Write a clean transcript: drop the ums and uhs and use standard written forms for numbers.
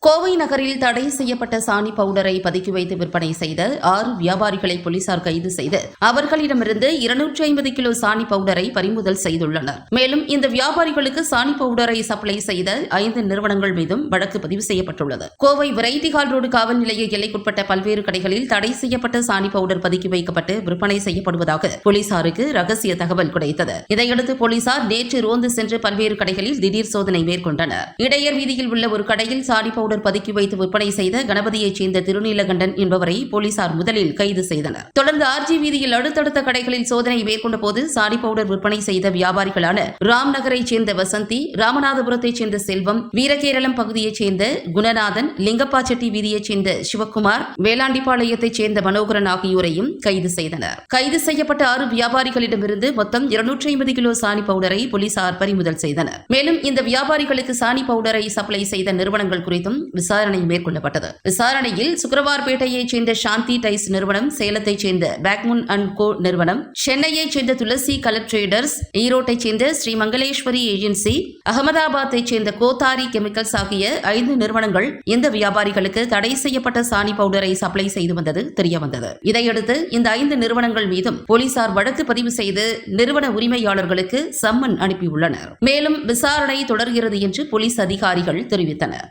கோவை நகரில் தடை செய்யப்பட்ட சாணி பவுடரை பதுக்கி வைத்து விற்பனை செய்த 6 வியாபாரிகளை போலீசார் கைது செய்து அவர்களிடமிருந்து 250 கிலோ சாணி பவுடரை பறிமுதல் செய்துள்ளனர். மேலும் இந்த வியாபாரிகளுக்கு சாணி பவுடரை சப்ளை செய்த 5 நிறுவனங்கள் மீதும் வழக்கு பதிவு செய்யப்பட்டுள்ளது. கோவை வெரைட்டி ஹால் ரோடு காவல் நிலைய எல்லைக்குட்பட்ட பல்வேறு கடைகளில் தடை செய்யப்பட்ட சாணி பவுடர் பதுக்கி வைக்கப்பட்டு விற்பனை செய்யப்படுவதாக போலீசாருக்கு ரகசிய தகவல் கிடைத்தது. இதையடுத்து போலீசார் நேற்று ரோந்து சென்று பல்வேறு கடைகளில் திடீர் சோதனை மேற்கொண்டனர். இடையர் வீதியில் உள்ள ஒரு கடையில் சாணி பவுடர் பதுக்கி வைத்து விற்பனை செய்த கணபதியைச் சேர்ந்த திருநீலகண்டன் என்பவரை போலீசார் முதலில் கைது செய்தனர். தொடர்ந்து ஆர்ஜி வீதியில் அடுத்தடுத்த கடைகளில் சோதனை மேற்கொண்ட போது சாணி பவுடர் விற்பனை செய்த வியாபாரிகளான ராம்நகரைச் சேர்ந்த வசந்தி, ராமநாதபுரத்தைச் சேர்ந்த செல்வம், வீரகேரளம் பகுதியைச் சேர்ந்த குணநாதன், லிங்கப்பாச்செட்டி வீதியைச் சேர்ந்த சிவக்குமார், வேளாண்டிப்பாளையத்தைச் சேர்ந்த மனோகரன் ஆகியோரையும் கைது செய்தனர். கைது செய்யப்பட்ட 6 வியாபாரிகளிடமிருந்து மொத்தம் 250 கிலோ சாணி பவுடரை போலீசார் பறிமுதல் செய்தனர். மேலும் இந்த வியாபாரிகளுக்கு சாணி பவுடரை சப்ளை செய்த நிறுவனங்கள் குறித்தும் விசாரணை மேற்கொள்ளப்பட்டது. விசாரணையில் சுக்கிரவார்பேட்டையைச் சேர்ந்த சாந்தி டைஸ் நிறுவனம், சேலத்தைச் சேர்ந்த பேக்முன் அண்ட் கோ நிறுவனம், சென்னையைச் சேர்ந்த துளசி கலர் ட்ரேடர்ஸ், ஈரோட்டைச் சேர்ந்த ஸ்ரீ மங்களேஸ்வரி ஏஜென்சி, அகமதாபாத்தைச் சேர்ந்த கோத்தாரி கெமிக்கல்ஸ் ஆகிய 5 நிறுவனங்கள் இந்த வியாபாரிகளுக்கு தடை செய்யப்பட்ட சாணி பவுடரை சப்ளை செய்து வந்தது தெரியவந்தது. இதையடுத்து இந்த 5 நிறுவனங்கள் மீதும் போலீசார் வழக்கு பதிவு செய்து நிறுவன உரிமையாளர்களுக்கு சம்மன் அனுப்பியுள்ளனர். மேலும் விசாரணை தொடர்கிறது என்று போலீஸ் அதிகாரிகள் தெரிவித்தனர்.